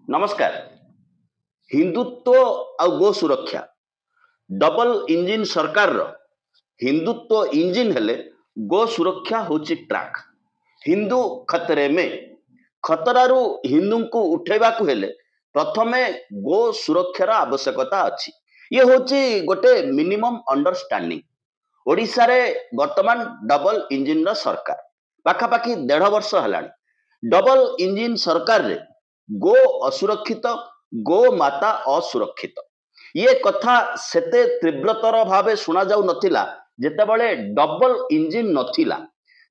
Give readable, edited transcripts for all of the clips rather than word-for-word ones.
नमस्कार। हिंदुत्व आ गो सुरक्षा double engine सरकार रो हिंदुत्व इंजिन हेले गो सुरक्षा होची ट्रैक। हिंदू खतरे में खतरारू हिंदू को उठेबा को हेले प्रथमे गो सुरक्षार आवश्यकता अछि। ये होची गोटे मिनिमम अंडरस्टैंडिंग। ओडिशा रे वर्तमान डबल इंजिन रो सरकार पाखापाखि 1.5 वर्ष हेलानी। डबल इंजिन सरकार रे गो असुरक्षित गो माता असुरक्षित ये कथा सेते तीव्रतर भावे सुना जाऊ नथिला जेतेबेले डबल इंजिन नथिला।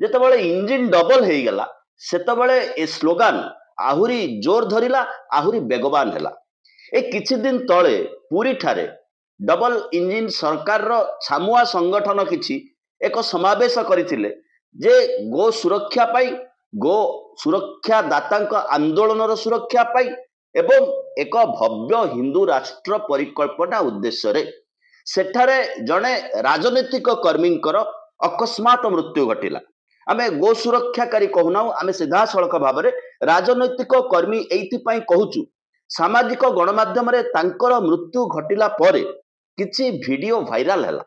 जेतेबेले इंजिन डबल हेई गला सेतेबेले ए स्लोगान आहुरी जोर धरिला आहुरी बेगवान हेला। ए किछि दिन तळे पुरी ठारे डबल इंजिन सरकार रो छामुआ संगठन किछि एक समावेश करिथिले जे गो सुरक्षा पाई गो सुरक्षा दातांक आंदोलन सुरक्षा पाई एवं एक भव्य हिंदू राष्ट्र परिकल्पना उद्देश्य रे सेठारे जने राजनीतिक कर्मींकर अकस्मात मृत्यु घटिला। आमे गो सुरक्षाकारी कहूना आमे सीधा सड़क भाव में राजनैतिक कर्मी एइथि पई कहूचु सामाजिक गणमाध्यम रे तांकर मृत्यु घटिला परे किछि वीडियो वायरल हैला।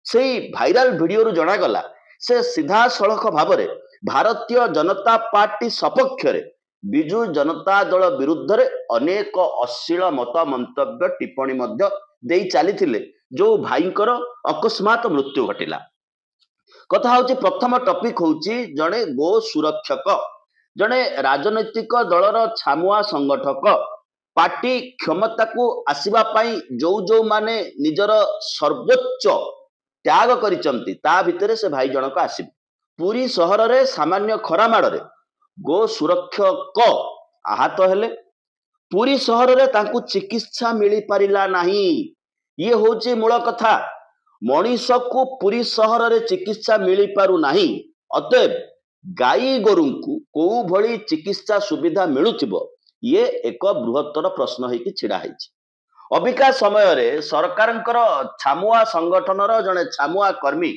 सेई वायरल वीडियो रु जणा गला से सीधा सड़क भाव में भारतीय जनता पार्टी सपक्ष रे बिजु जनता दल विरुद्ध रे अनेक अश्लील मत मंतव्य टिप्पणी मध्य देई चलीथिले जो भाईंकर अकस्मात मृत्यु घटिला। कथा होची प्रथम टॉपिक होची जणे गो सुरक्षक जणे राजनैतिक दलर छामुआ संगठक पार्टी क्षमता को आसीबा पई जो माने निजर सर्वोच्च त्याग करिसंती ता भितरे से भाई जनक आसीबे। पुरी सहर रे सामान्य खरा माड़े गो सुरक्षक आहत हेले। पुरी सहर रे तांकु चिकित्सा मिली पारिला नाही। ये होची मूल कथा। मनीष को पुरी सहर रे चिकित्सा मिली पारु नाही। अतएव गाई गोरु को को भली चिकित्सा सुविधा मिलुथिबो ये एक बृहत्तर प्रश्न हेकि छिड़ा हेछि। अबिका समय रे सरकारंकर छामुआ संगठनर जने छामुआ कर्मी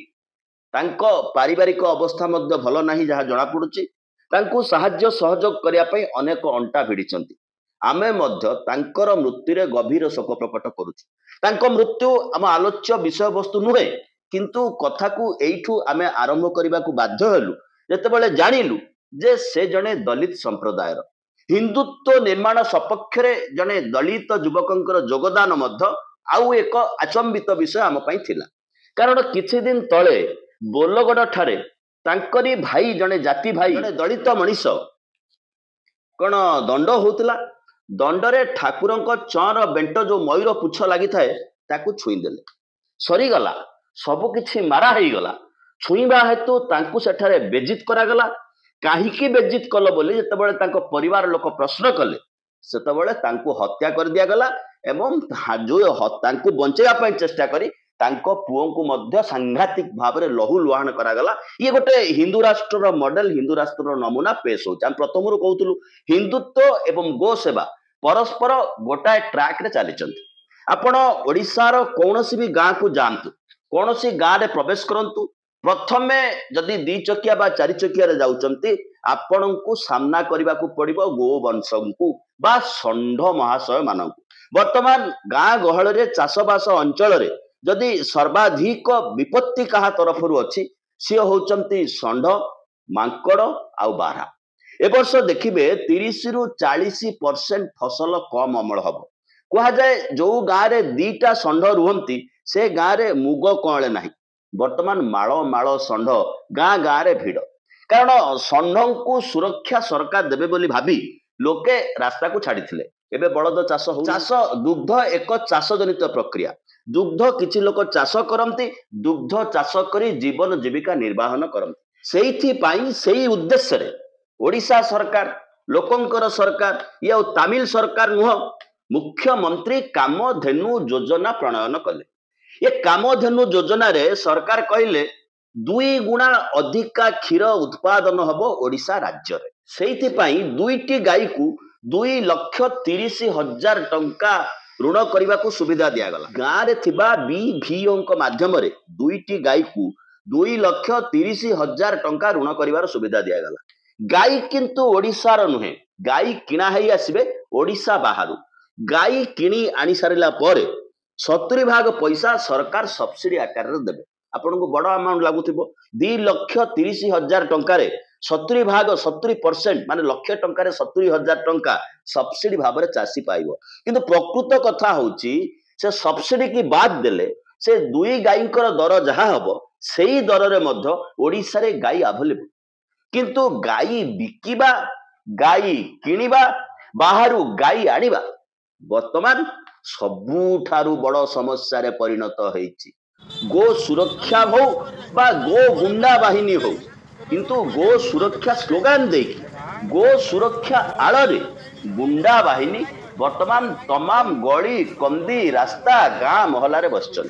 तांको पारिवारिक अवस्था मध्य भल नाही जहा जणा पडुची। तांको सहाय्य सहयोग करिया पई अनेक अंटा भिडिचंती। आमे मध्य तांकर मृत्यु रे गभीर शोक प्रकट करूची। तांको मृत्यु आम आलोच्य विषय वस्तु नुहे किंतु कथा को एइठू आमे आरंभ करिबा को बाध्य हेलु जेतेबेले जानिलु जे से जने दलित संप्रदायर हिंदुत्व निर्माण सपक्ष रे जने दलित युवकंकर योगदान मध्य आउ एक आचंबित विषय आम पई थिला। कारण किछि दिन तळे बोलगड़ ठारे तांकरी भाई जने जाति भाई जने दलित मनीष कौन दंड होतला। दंडरे ठाकुरंक चर बेंट जो मयूर पुछ लगी थाए ताकू छुईदेले सरीगला सबु किछि मारा हेई गला। छुईबा हेतु तांकू सेठारे बेजित करागला। काहीकि बेजित कल बोली जेतेबेले तांको परिवार लोक प्रश्न कले सेतेबेले तांकू हत्या कर दिया गला एवं जो तांकू बंचेया पई चेष्टा करी तांको पुओं को मध्य सांघातिक भाव में लहू लुहाण करागला। ये गोटे हिंदू राष्ट्र मॉडल हिंदू राष्ट्र नमूना पेश होची। हम प्रथमरु कहतलु हिंदुत्व एवं गो सेवा परस्पर गोटाए ट्रैक रे चलीचंती। आपण ओडिशार कोनोसी भी गाँ को जानतु कोनोसी गाँ रे प्रवेश करंतु प्रथमे जदि 2 चकिया बा 4 चकिया रे जाउचंती आपणको सामना करबा को पड़िबो गो वंशंकु बा षंढ महाशय मानंकु। वर्तमान गाँ गहल रे चाषबास अंचल रे जदि सर्वाधिक विपत्ति कहा तरफ अच्छी सी होचंती षंढ मांकड़ आउ बारहा। ए वर्ष देखिबे 30 रु 40% फसल कम अमल हबो। कहा जाए जो गाँ रे 2टा षंढ रुहंती से गाँ रे मुग कळे नाही। वर्तमान माଳ माଳ षंढ गाँ गाँ रे भिड़ कारण षंढ को सुरक्षा सरकार देबे बोली भाबी लोके रास्ता को छाड़ीथिले। एबे बळद चाष हो चाष दुग्ध एक चाष जनित प्रक्रिया। दुग्ध किछि लोक चाष करंती दुग्ध चाष करी जीवन जीविका निर्वाहन करंती। सेइथि पाई सेई उद्देश्य रे ओडिशा सरकार लोकंकर सरकार या तमिल सरकार नुह मुख्यमंत्री कामधेनु योजना प्रणयन कले। ये कामधेनु योजना रे सरकार कहले 2 गुणा अधिका क्षीर उत्पादन हबो ओडिशा राज्य रे। सेइथि पाई 2टी गाई को 2,30,000 टंका ऋण करने को सुविधा दिगला। गाँव में थिबा बीभीओ माध्यम 2टी गाई को 2,30,000 टंका ऋण कर सुविधा दिगला। गाई किंतु ओडिशार नुहे गाई किणा हेई आसबे ओडिशा बाहरु गाई किणी आनी सारिला परे 70% पैसा सरकार सब्सिडी आकार देबे आपन को बड़ अमाउंट लागुथिबो 2,30,000 टंका 70% माने लक्ष टंका 70,000 टंका सब्सिडी भाव चाषी पाइबो किंतु प्रकृत कथा होची से सब्सिडी की बाद देले से दुई गाईंकर दर जहा हबो सेही दर रे मध्य ओडिसा रे गाई अवेलेबल किंतु गाई बिकिबा गाई किनिबा बाहरु गाई आनिबा वर्तमान सबुठारु बड़ समस्या रे परिणत होईची गो सुरक्षा हो बा गो गुंडा बाहिनी हो किंतु गो सुरक्षा स्लोगान दे गो सुरक्षा आड़े गुंडा बाहिनी वर्तमान तमाम गली कंदी रास्ता गाँ महला रे बसचन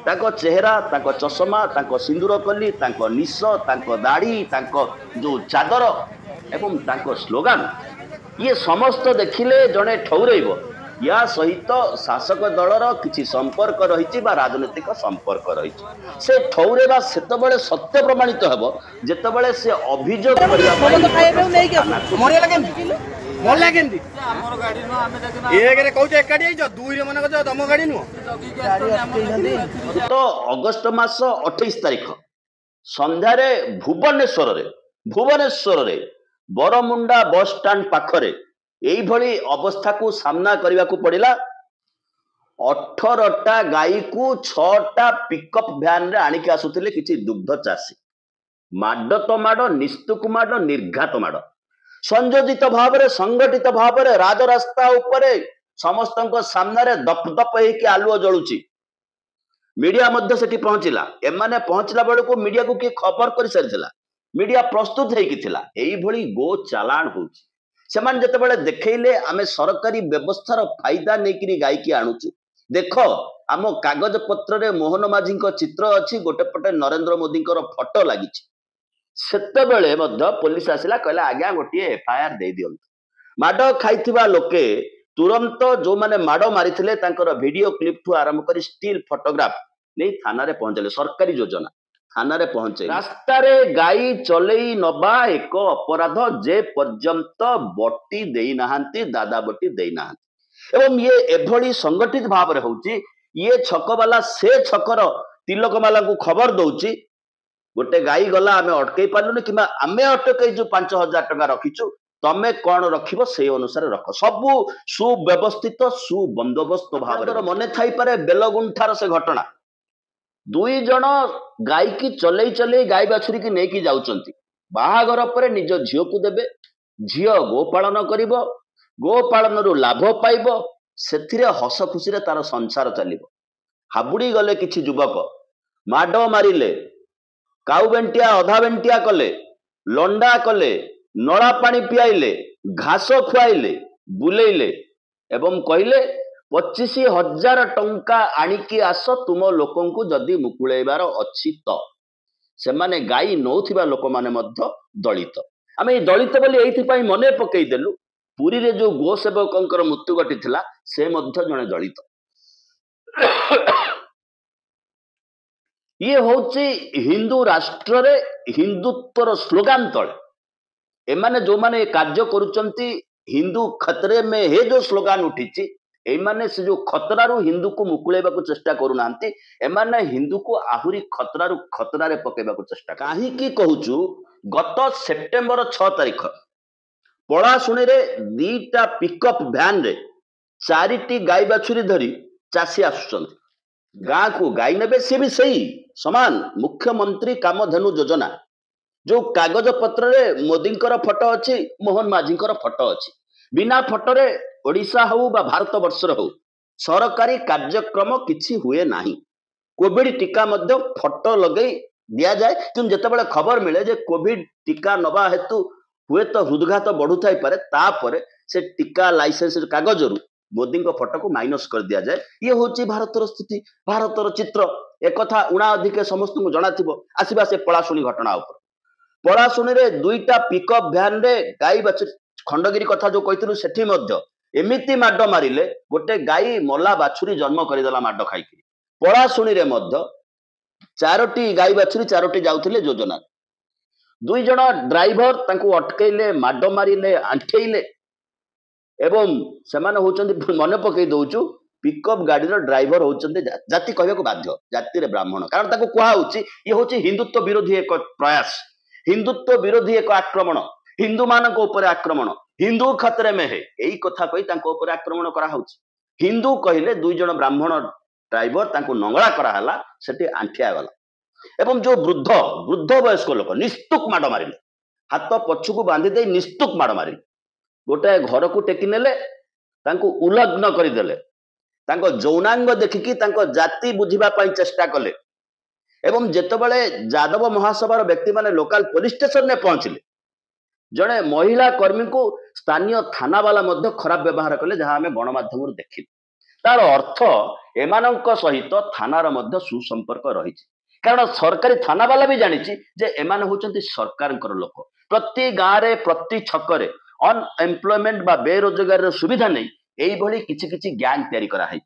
ताको चेहरा ताको चश्मा ताको सिंदूर कली ताको निश ताको दाढ़ी ताको जो चादर एवं ताको स्लोगान ये समस्त देखिले जड़े ठौरइब या सहित शासक दलर किसी संपर्क रही राजनीतिक संपर्क रही से ठौरेबा सेतबेले सत्य प्रमाणित हेबो जेतबेले से अभियोग तो अगस्त मास 28 तारिख संध्यारे भुवनेश्वर रे बरमुंडा बस स्टैंड पाखरे एई भली अवस्था को सामना करने को पड़िला 18टा गाई को 6टा पिकअप भ्यान रे आनिक आसुथिले किछि दुग्ध चाषी माड तो माड निस्तुक माड निर्घात माड संयोजित भाव रे संगठित भाव रे राजरास्ता उपरे समस्तଙ୍କ सामने रे दप दप हेकि आलुओ जळुची मीडिया मध्य सेठी पहुंचिला एमाने पहुंचला बेले को मीडिया को की खबर कर सारिथिला मीडिया प्रस्तुत हेकि थिला एई भली गो चालान होची सेमान जेतेबेले देखैले आमे सरकारी व्यवस्थार फायदा नेकिरी गाई की आणुचु देख आम कागज पत्र रे मोहन माझी चित्र अच्छी गोटे पटे नरेंद्र मोदी फोटो लगी सेतेबेले मध्य पुलिस आसिला कहला आज्ञा गोटे एफआईआर दे दियंतु माड खाइथिबा लोके तुरंत जो माने माड मारिथिले तांकर वीडियो क्लिप ठू आरंभ करी स्टिल फोटोग्राफ नहीं थाना रे पहुंचले सरकारी योजना थाना रे पहुंचे रास्ता रे गाई चलई नबा एक अपराध जे पर्यंत बटी देई नाहांती दादा बटी देई नाहांती एवं ये एभली संगठित भाव रे होची ये छक वाला से छकर तिलकमाला को खबर दउची गोटे गाई गला आमे अटकई पालुनी किबा आमे अटकई जो 5,000 टका रखिचु तमे कौन रखिबो से अनुसार रख सबु सुव्यवस्थित सुबंदोबस्त भाव रे मने थाई पारे बेलगुंठार से घटना दुई जन गाई की चलई चलई गाई बाछुरी की नेकी जाउचंती बाहागर पर निज झियो को देबे झियो गोपालन करिवो गोपालन रु लाभ पाइबो सेथिरे हस खुशी रे तार संसार चलिबो हाबुड़ी गले किछि युवक माड मारिले काउ बेंटिया अधा बेंटिया कले लंडा कले नळा पानी पियाइले घास खुआइले बुलेइले एवं कहले 25,000 टंका आनिकी आस तुम लोकंकु जदि मुकुळेबार अछि तो से माने गाई नौथिबा लोक माने मध्य दलित आमे दलित बोली एथि पई मने पकई देलु पुरी रे जो गो सेवकंकर मृत्यु घटिथिला से मध्य जने दलित ये होची हिंदू राष्ट्र रे हिंदुत्वर स्लोगान तळे एमाने जो माने कार्य करूचंती हिंदू खतरे में हे जो स्लोगान उठिची एमाने से जो खतरारू हिंदू को मुकुलेबा को चेष्टा करूना एमाने हिंदू को आहुरी खतरारू खतरारे पकेबा को चेष्टा काहे की कहूचु गत सेप्टेम्बर 6 तारिख पळाशुणी रे 2टा पिकअप भ्यान रे 4टी गाई बाछुरी धरी चासी आसुचंत गाँ को गाई नेबे से भी सही समान मुख्यमंत्री कामधेनु योजना जो कागज पत्र रे मोदींकर फोटो अच्छी मोहन माझींकर फोटो अच्छी बिना फोटो रे ओडिशा हो बा भारत वर्ष हो सरकारी कार्यक्रम किछि हुए नाही कोविड टीका मध्य फोटो लगे दिया जाए कि जितेबाला खबर मिले जे कोविड टीका नवा हेतु हुए तो हृदघात बढ़ु थाई पारे तापरे से टीका लाइसेंस कागज रु मोदी फोटो को माइनस कर दिया जाए ये होची भारतर स्थिति भारतर चित्र एक कथा उणा अधिके समस्त को जणा थिबो आसीबा से पळाशुणी घटना ऊपर पळाशुणी रे 2टा पिकअप भ्यान रे गाई बाछुरी खंडगिरी कथा जो कहितलु सेठी मध्य एमिति माड मारिले गोटे गाई मला बाछुरी जन्म करदेला माड खाइकी पळाशुणी रे मध्य 4टी गाई बाछुरी 4टी जाउथिले योजना 2 जण ड्राइवर तांको अटकेले माड मारिले आंठेइले एवं सेमाने होचंदी मन पकई दउचु पिकअप गाड़ी ड्राइवर होचंदी जाति कहबे बाध्य जाति रे ब्राह्मण कारण ताको कुहा होची ये होची हिंदुत्व विरोधी एक प्रयास हिंदुत्व विरोधी एक आक्रमण हिंदू मानक ऊपर आक्रमण हिंदू खतरे में है यही कथा कही तांको ऊपर आक्रमण करा होची हिंदू कहले दुई जण ब्राह्मण ड्राइवर तांको नंगळा करा हला सेठी आंठिया गला एवं जो वृद्ध वृद्ध वयस्क लोक निस्तुक माड मारिले हाथ पछकु बांधी दे निस्तुक माड मारिले गोटे घर को टेकी नेले तांको उलग्न करदेले तांको जौनांग देखिकी तांको जाति बुझिबा पई चेष्टा कले एवं जेतेबेले यादव महासभार व्यक्ति माने लोकल पुलिस स्टेशन ने पहुंचले जड़े महिला कर्मी को स्थानीय थाना वाला मध्य खराब व्यवहार कले जहां हमें गणमाध्यम देखिल तार अर्थ एमानक सहित थानार मध्य सुसंपर्क रही कारण सरकारी थाना वाला भी जानी जे एमाने होचंती सरकार लोक प्रति गाँव प्रति छकरे अनएम्प्लॉयमेंट बा बेरोजगार सुविधा नहीं यही भली किछि किछि गैंग तैयारी करा है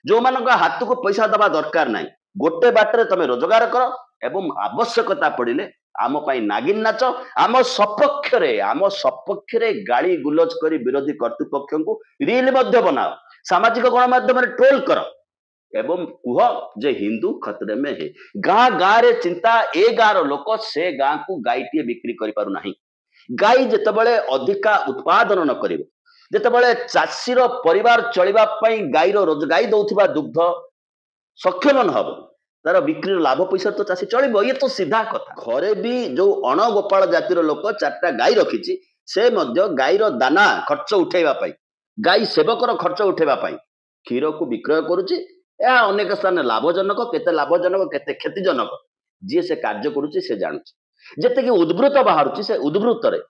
जो मानक हाथ को पैसा दबा दरकार नहीं गोटे बाटर तमे रोजगार कर एवं आवश्यकता पड़िले आम पाई नागिन नाच आम सपक्ष गाड़ी गुलज करी विरोधी कर्तृपक्ष को रील मध्य बनाओ सामाजिक गणमाध्यम ट्रोल कर एवं कुह जे हिंदू खतरे में है गाँ गाँ रे चिंता ए गाँव लोक से गाँ को गाईटीए बिक्री करि पारु नाही गाई जेतेबेले अधिका उत्पादन न करिवे जेतेबेले चाषीर परिवार चलिबा पई गाई दउथिबा दुग्ध सक्षम न हबो तार बिक्री लाभ पैसा तो चाषी चलिबो ये तो सीधा कथा घरे भी जो अणगोपाल जातिर लोक चारटा गाई रखिछि से मध्य गाईर दाना खर्च उठेबा पई गाई सेवकर खर्च उठेबा पई क्षीर को विक्रय करूछि या अनेक स्थान लाभजनक केते क्षतिजनक जी से कार्य करूछि से जानुछि जेते उद्भृत बाहरुछि से उद्भृत रे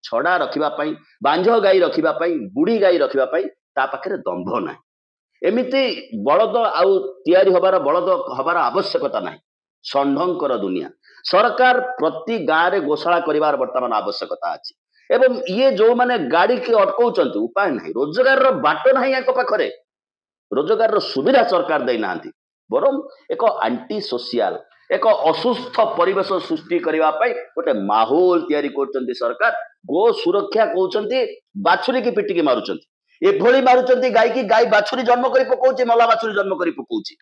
छड़ा रखिबा पई बांझ गाई रखिबा पई बुढ़ी गाई रखिबा पई ता पाखरे दंभ नाही एमिति बलद आउ तैयारी हबार बलद हबार आवश्यकता नाही षंढंकर दुनिया सरकार प्रति गाँव रे गोशाला करिवार वर्तमान आवश्यकता अछि एवं ये जो माने गाड़ी के अटकाउचंती उपाय नाही रोजगार रो बाट नाही एक पाखरे रोजगार रो सुविधा सरकार देई नांती बरम एक एंटी सोशल एक असुस्थ परिवेश सृष्टि करबा पई गोटे माहौल तैयारी करचंती सरकार गो सुरक्षा कहउचंती बाछुरी की पिटी के मारुचंती एभली मारुचंती गाय की गाय बाछुरी जन्म करी पकोउची मला बाछुरी जन्म करी पकोउची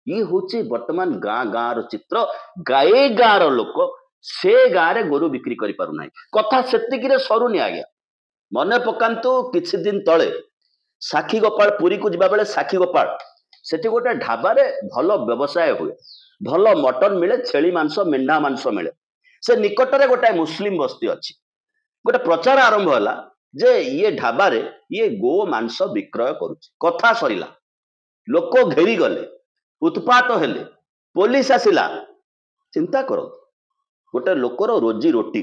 ये होची वर्तमान गाँ गाँ रो चित्र गाए गाँ रो लोक से गाँ रे गोरु बिक्री करि पारु नाही कथा सेतिकी रे सरुनी आज्ञा मने पकांतु किछि दिन तळे साखी गोपाल पुरी को जिबा बेले साखी गोपाल सेठी गोटे ढाबा रे भल व्यवसाय हुए भल मटन मिले छेली मांस मेंढा मांस मिले से निकटरे गोटे मुस्लिम बस्ती अच्छी गोटे प्रचार आरंभ होला जे ये ढाबा रे ये गो मांस विक्रय करुछि कथा सरिला लोक घेरी गले उत्पात हेले पुलिस आसिला चिंता करो गोटे लोकर रोजी रोटी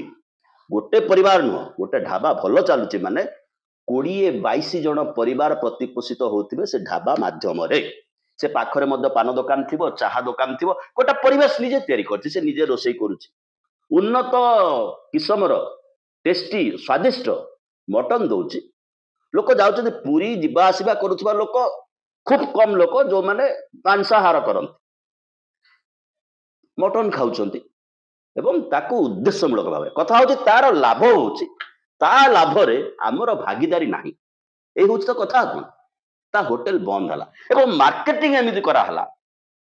गोटे परिवार नुह गोटे ढाबा भल चलुछि माने 20-22 जन परिवार प्रतिपोषित होतिबे से ढाबा माध्यम रे से पाखरे मध्य पान दुकान थिबो चाहा दुकान थिबो गोटा परिवेश निजे तैयारी करछि से निजे रोषेई करुछि उन्नत किस्मर टेस्टी स्वादिष्ट मटन दउछि लोक जाउछन्ति पुरी जिबा आसीबा करूथबा लोक खूब कम लोक जो माने मांसाहार करନ୍ତି मटन खाउछन्ति एवं ताकू उद्देश्यमूलक भाव कथा होछि तार लाभ होछि ता लाभ रे आमर भागीदारी नाही ए होछि तो कथा कोन ता होटल बंद हला एवं मार्केटिंग एमिति करा हला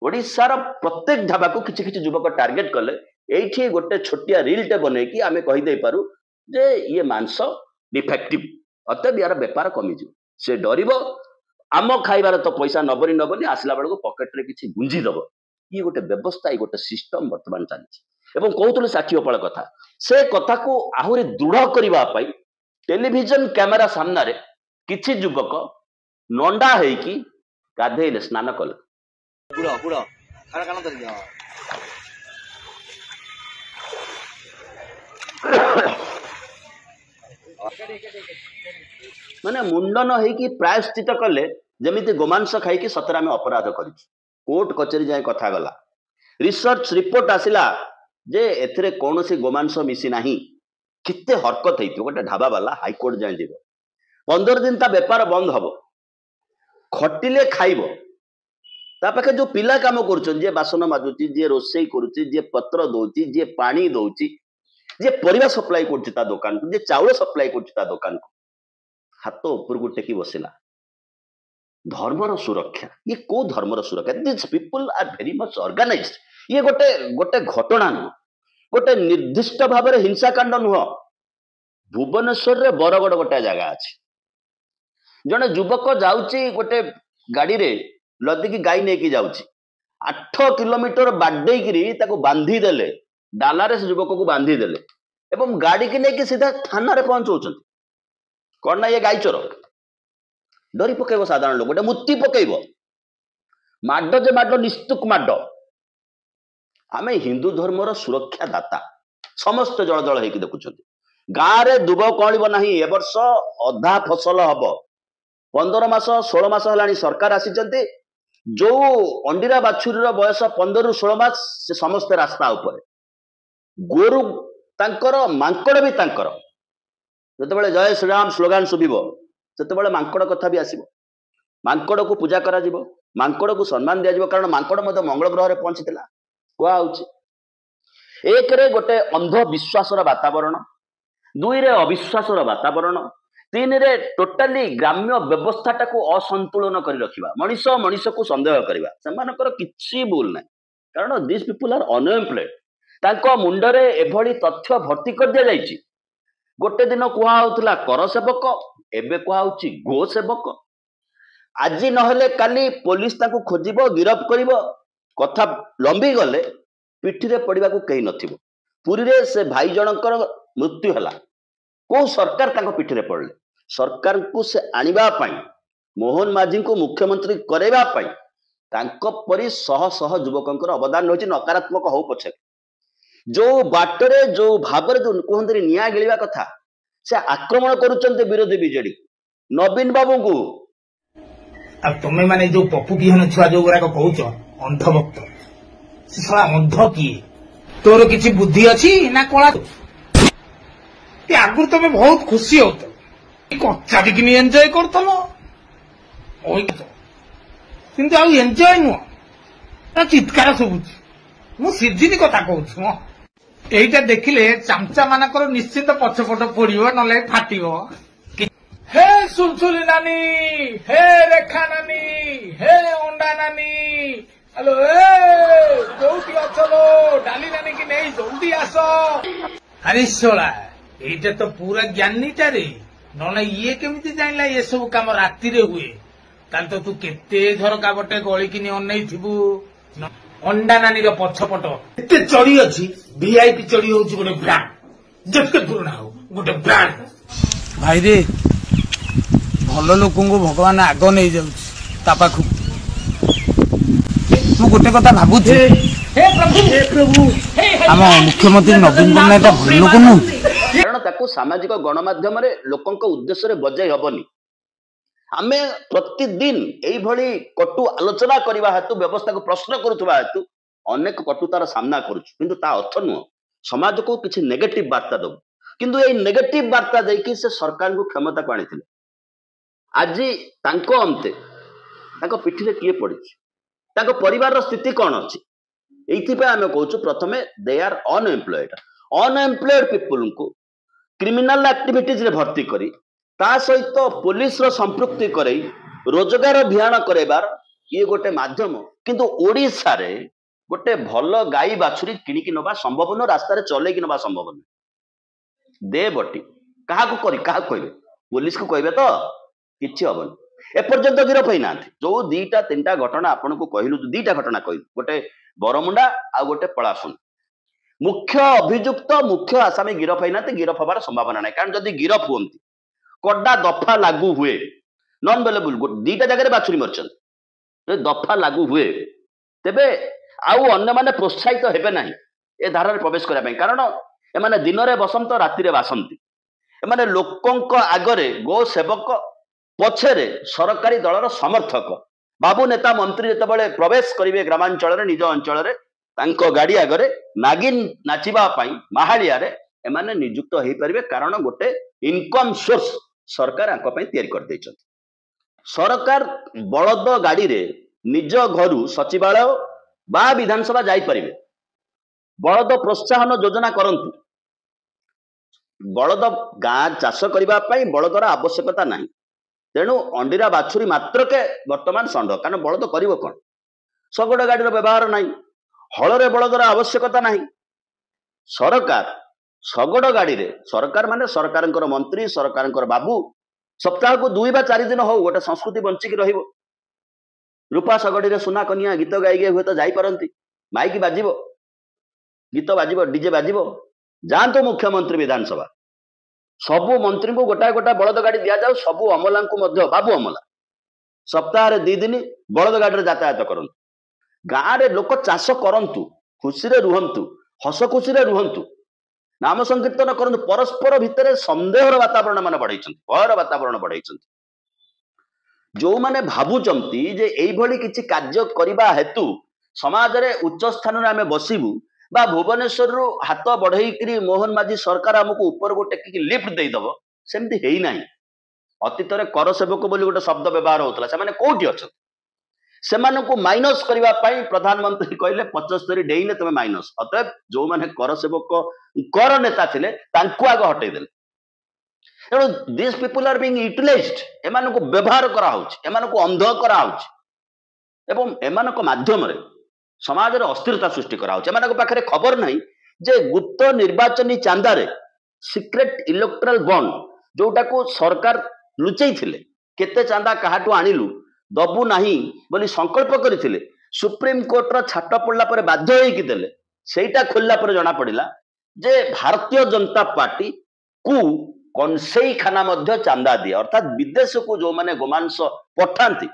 ओडिसा रो प्रत्येक ढाबा को किछि किछि युवक टार्गेट कले एठी गोटे छोटिया रील टे बने कि आमे कहि दे पारु जे ये मांस डिफेक्टिव अतः यार व्यापार कमी जो से डरिबो आम खाइबार तो पैसा नबनी आसला बेलू पकेट रे किछि गुंजी दबो ये गोटे व्यवस्था ये गोटे सिस्टम वर्तमान चलछि एवं कहतुले साक्षी गोपाल कथा से कथा को आहुरी दृढ़ करबा पई टेलीविजन कैमेरा सामना रे किछि युवक नंडा हेकी गाधेले स्नान कले बुढ़ा बुढ़ा खाना खाना तरी माने मुंडन हेकी प्रायश्चित कले जेमिति गोमांस खाई सतरा में अपराध कर कोर्ट कचेरी जाए कथा गला रिसर्च रिपोर्ट आसिला जे एथरे कौन सी गोमांस मिसी नाही किते हरकत हेइतो गोटे ढाबा वाला हाईकोर्ट जाए जीव 15 दिन ता व्यापार बंद हबो खटिले खाइबो ता पाखे जो पिला काम करूछन जे बासन माजुची जे रोसई करूची जे पत्र दउची जे पानी दउची जे परिवा सप्लाई करछि ता दुकान को जे चाउल सप्लाई करछि ता दुकान को हाथ उपरକୁ टेकी बसिला धर्मर सुरक्षा ये को धर्मर सुरक्षा this people are very much organised ये गोटे गोटे घटना नुह गोटे निर्दिष्ट भाव में हिंसाकांड नुह भुवनेश्वर रे बरगड़ गोटे जगह अच्छी जड़े युवक जाऊँगी गोटे गाड़ी रे लदिकी गाई नहीं जाऊँगी 8 किलोमीटर बाडेकरी बांधी देले डालारे से युवक को बांधी देले एवं गाड़ी की नहीं सीधा थाना रे पहुंचाऊं कौन ना ये गाई चोर डरी पकेब साधारण लोक गोटे मुति पकेब माड जे माड निस्तुक माड आम हिंदू धर्मर सुरक्षा दाता समस्त जल जल होगी देखुं गाँव में दुब कौड़ब ना ए वर्ष अधा फसल हम 15 मास 16 मास है सरकार आसी जो अंडीरा बाछुरी बयस 15 ରୁ 16 मास से समस्ते रास्ता उपर गोरु तांकर मांकड़ भी तांकर जिते जय श्रीराम स्लोगान शुभिब से मांकड़ कथा भी आसब मांकड़ को पूजा करा जिवो मांकड़ को सम्मान दिया कारण मांकड़ मंगल ग्रह में पहुंची कहु एक गोटे अंधविश्वास वातावरण 2 रे अविश्वास वातावरण 3 रे टोटाली ग्राम्य व्यवस्था टाको असंतुलन कर रखिबा मनीष मनीष को संदेह करबा सेमानकर किछि भूल नै कारण दिस पीपल आर अनएम्प्लॉयड तांको मुंडरे एभली तथ्य भर्ती कर दिया जायछि गोटे दिन कुहा होतला कर सेवक एबे कुहा होछि गो सेवक आज नहले काली पुलिस तांको खोजिबो गिरफ करिवो कथा लंबी गले पिठी रे पड़िबा को कहि नथिबो पुरी रे से भाई जनकर मृत्यु हला को सरकार तांको पिठी रे पड़ले सरकार को से आनिबा पाई मोहन माझी को मुख्यमंत्री करेबा पाई तांको परि शह शह युवकंकर अवदान होछि नकारात्मक हो पछे जो बाटरे जो भाବରେ जो कहंतरी निया गिलिबा कथा से आक्रमण करूचंते विरोधी बीजेडी नवीन बाबू को अब तुम्हें माने जो पप्पू बिहन छुआ जो गुराक कहूच अंध भक्त से साला अंध किए तोर किछि बुद्धि अछि ना कोला ते आगु तमे बहुत खुशी होत कच्चा टिकनी एंजॉय करतलो ओइ किंतु आ एंजॉय नु ता चित्कार सुबुची मु सिद्धिनी कथा कहूछ म एइटा देखिले चामचा मानकर निश्चित पछपट पड़िबो नले फाटिबो हे सुलसुली नानी हे रेखा नानी हे अंडा नानी हेलो ए जोटी अछलो डाली नानी की नहीं जल्दी आसो अरे सोला एइटा तो पूरा ज्ञानीटा रे नले ये केमिति जानिला ये सब काम राति रे हुए ताल तो तू केते झरका बटे गळी किनी अनै थिबू अंडा नानी रो पछपट एते चढ़ी अछि वीआईपी चढ़ी होउछ गोटे ब्रांड जते पुराना हो गोटे ब्रांड भाई रे भल लोकन को भगवान आग नहीं जाउछ ता पाखु मु गोटे कथा भाबुछि हे प्रभु हम मुख्यमंत्री नवीन पट्टनायक भल लोक नु कारण ताको सामाजिक गणमाध्यम रे लोकंक उद्देश्य रे बजाई हबनी आमे प्रतिदिन एई भली कटु आलोचना करबा हेतु व्यवस्था को प्रश्न करूथबा हेतु अनेक कटुतार सामना करूछु किंतु ता अर्थ नु समाज को किछि नेगेटिव वार्ता दब किंतु एई नेगेटिव वार्ता देकी से सरकार को क्षमता को आनिथिले आज तांको अंते तांको पिठी रे किए पड़िछि तांको परिवार रो स्थिति कोन अछि एइथि पे आमे कहूछु प्रथमे दे आर अनएम्प्लॉयड पीपल को क्रिमिनल एक्टिविटीज रे भर्ती करी ता सहित पुलिस रो संपृक्ति करे रोजगार अभियान करेबार ये गोटे माध्यम किंतु ओडिसा रे गोटे भल गाई बाछुरी किणिकी नबा संभव न रास्ता रे चले कि नबा संभव न दे बटी कहा को करी कहा कहबे पुलिस को कहबे तो किछि हबन एपर्यंत गिरफ होई नांथि जो 2-3टा घटना आपन को कहलु 2टा घटना कहलु गोटे बरमुंडा आ गोटे पलासुन मुख्य अभियुक्त मुख्य आसामी गिरफ होई नांथि गिरफ हबार संभावना नै कारण जदी गिरफ होंती कड्डा दफा लागू हुए नॉन अवेलेबल 2टा जगह बाछुरी मरचन दफा लागू हुए तेबे आउ अन्य माने प्रोत्साहित हेबे नाही ए धारा रे प्रवेश करिया पई कारण ए माने दिन रे बसंत राति रे बासंती ए माने लोकंक आगरे गो सेवक पछरे सरकारी दलर समर्थक बाबू नेता मंत्री जेतबेले प्रवेश करिवे ग्रामांचल रे निज अंचल रे तांको गाड़ी आगरे नागिन नाचिबा पई माहालिया रे ए माने नियुक्त होई परिबे कारण गोटे इनकम सोर्स सरकार आंको पई तयारी कर दैछन सरकार बलद गाड़ी रे निज घरु सचिवालय बा विधानसभा जाई परिबे बलद प्रोत्साहन योजना करंतु ବଳଦ ଗାଁ ଚାଷ କରିବା ପାଇଁ ବଳଦର ଆବଶ୍ୟକତା ନାହିଁ। ତେଣୁ ଅଣ୍ଡିରା ବାଛୁରୀ ମାତ୍ରକେ ବର୍ତ୍ତମାନ ଷଣ୍ଢ, କାରଣ ବଳଦ କରିବ କଣ? ଶଗଡ଼ ଗାଡ଼ିର ବ୍ୟବହାର ନାହିଁ, ହଳରେ ବଳଦର ଆବଶ୍ୟକତା ନାହିଁ। ସରକାର ଶଗଡ଼ ଗାଡ଼ିରେ, ସରକାର ମାନେ ସରକାରଙ୍କର ମନ୍ତ୍ରୀ, ସରକାରଙ୍କର ବାବୁ, ସପ୍ତାହକୁ 2 ବା 4 ଦିନ ହଉ ଗୋଟେ ସଂସ୍କୃତି ବଞ୍ଚିକି ରହିବ। ରୂପା ଶଗଡ଼ିରେ ସୁନା କନିଆ ଗୀତ ଗାଇ ଗାଇ ହୁଏତ ଯାଇପାରନ୍ତି, ମାଇକି ବାଜିବ, ଗୀତ ବାଜିବ, ଡିଜେ ବାଜିବ। ଯାଆନ୍ତୁ ମୁଖ୍ୟମନ୍ତ୍ରୀ ବିଧାନସଭା, ସବୁ ମନ୍ତ୍ରୀଙ୍କୁ ଗୋଟାଏ ଗୋଟାଏ ବଳଦ ଗାଡ଼ି ଦିଆଯାଉ, ସବୁ ଅମଲାଙ୍କୁ ମଧ୍ୟ, ବାବୁ ଅମଲା ସପ୍ତାହରେ 2 ଦିନ ବଳଦ ଗାଡ଼ିରେ ଯାତାୟାତ କରନ୍ତୁ। ଗାଁରେ ଲୋକ ଚାଷ କରନ୍ତୁ, ଖୁସିରେ ରୁହନ୍ତୁ, ହସ ଖୁସିରେ ରୁହନ୍ତୁ, ନାମ ସଂକୀର୍ତ୍ତନ କରନ୍ତୁ। ପରସ୍ପର ଭିତରେ ସନ୍ଦେହର ବାତାବରଣ ମାନେ ବଢେଇଛନ୍ତି, ଭୟର ବାତାବରଣ ବଢେଇଛନ୍ତି। ଯୋଉମାନେ ଭାବୁଛନ୍ତି ଯେ ଏଇଭଳି କିଛି କାର୍ଯ୍ୟ କରିବା ହେତୁ ସମାଜରେ ଉଚ୍ଚ ସ୍ଥାନରେ ଆମେ ବସିବୁ ବା ଭୁବନେଶ୍ୱରରୁ ହାତ ବଢେଇକିରି ମୋହନ ମାଝୀ ସରକାର ଆମକୁ ଉପରକୁ ଟେକିକି ଲିଫ୍ଟ ଦେଇଦବ, ସେମିତି ହେଇନାହିଁ। ଅତୀତରେ କର ସେବକ ବୋଲି ଗୋଟେ ଶବ୍ଦ ବ୍ୟବହାର ହଉଥିଲା, ସେମାନେ କୋଉଠି ଅଛନ୍ତି? ସେମାନଙ୍କୁ ମାଇନସ୍ କରିବା ପାଇଁ ପ୍ରଧାନମନ୍ତ୍ରୀ କହିଲେ 75 ଡେଇଁଲେ ତମେ ମାଇନସ୍। ଅତଏବ ଯୋଉମାନେ କର ସେବକ, କର ନେତା ଥିଲେ ତାଙ୍କୁ ଆଗ ହଟେଇଦେଲେ। ତେଣୁ ଦିସ୍ ପିପୁଲ ଆର୍ ବିଂ ୟୁଟିଲାଇଜ୍ଡ, ଏମାନଙ୍କୁ ବ୍ୟବହାର କରାହଉଛି, ଏମାନଙ୍କୁ ଅନ୍ଧ କରାହଉଛି ଏବଂ ଏମାନଙ୍କ ମାଧ୍ୟମରେ ସମାଜରେ ଅସ୍ଥିରତା ସୃଷ୍ଟି କରାହଉଛି। ଏମାନଙ୍କ ପାଖରେ ଖବର ନାହିଁ ଯେ ଗୁପ୍ତ ନିର୍ବାଚନୀ ଚାନ୍ଦାରେ, ସିକ୍ରେଟ ଇଲେକ୍ଟ୍ରାଲ ବଣ୍ଡ ଯୋଉଟାକୁ ସରକାର ଲୁଚେଇଥିଲେ, କେତେ ଚାନ୍ଦା କାହାଠୁ ଆଣିଲୁ ଦବୁ ନାହିଁ ବୋଲି ସଂକଳ୍ପ କରିଥିଲେ, ସୁପ୍ରିମକୋର୍ଟର ଛାଟ ପଡ଼ିଲା ପରେ ବାଧ୍ୟ ହେଇକି ଦେଲେ। ସେଇଟା ଖୋଲିଲା ପରେ ଜଣା ପଡ଼ିଲା ଯେ ଭାରତୀୟ ଜନତା ପାର୍ଟି କୁ କଂସେଇଖାନା ମଧ୍ୟ ଚାନ୍ଦା ଦିଏ, ଅର୍ଥାତ୍ ବିଦେଶକୁ ଯୋଉମାନେ ଗୋମାଂସ ପଠାନ୍ତି,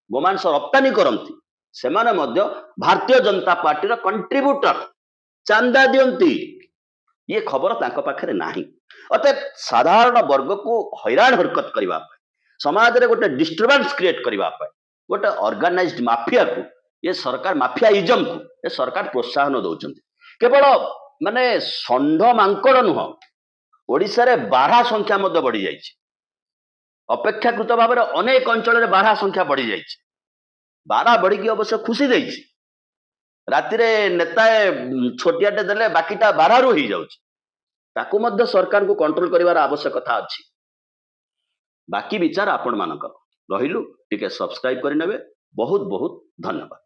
ଗୋମାଂସ ରପ୍ତାନି କରନ୍ତି, ସେମାନେ ମଧ୍ୟ ଭାରତୀୟ ଜନତା ପାର୍ଟିର କଣ୍ଟ୍ରିବ୍ୟୁଟର, ଚାନ୍ଦା ଦିଅନ୍ତି। ଇଏ ଖବର ତାଙ୍କ ପାଖରେ ନାହିଁ। ଅତଏବ ସାଧାରଣ ବର୍ଗକୁ ହଇରାଣ ହରକତ କରିବା ପାଇଁ, ସମାଜରେ ଗୋଟେ ଡିଷ୍ଟର୍ବାନ୍ସ କ୍ରିଏଟ୍ କରିବା ପାଇଁ ଗୋଟେ ଅର୍ଗାନାଇଜ୍ଡ ମାଫିଆକୁ ଏ ସରକାର, ମାଫିଆଇଜମକୁ ଏ ସରକାର ପ୍ରୋତ୍ସାହନ ଦଉଛନ୍ତି। କେବଳ ମାନେ ଷଣ୍ଢ ମାଙ୍କଡ ନୁହଁ, ଓଡ଼ିଶାରେ ବାରହା ସଂଖ୍ୟା ମଧ୍ୟ ବଢି ଯାଇଛି। ଅପେକ୍ଷାକୃତ ଭାବରେ ଅନେକ ଅଞ୍ଚଳରେ ବାରହା ସଂଖ୍ୟା ବଢି ଯାଇଛି। ବାରହା ବଢିକି ଅବଶ୍ୟ ଖୁସି ଦେଇଛି, ରାତିରେ ନେତାଏ ଛୋଟିଆଟେ ଦେଲେ ବାକିଟା ବାରହାରୁ ହେଇଯାଉଛି, ତାକୁ ମଧ୍ୟ ସରକାରଙ୍କୁ କଣ୍ଟ୍ରୋଲ କରିବାର ଆବଶ୍ୟକତା ଅଛି। ବାକି ବିଚାର ଆପଣ ମାନଙ୍କର। ରହିଲୁ, ଟିକେ ସବସ୍କ୍ରାଇବ କରିନେବେ। ବହୁତ ବହୁତ ଧନ୍ୟବାଦ।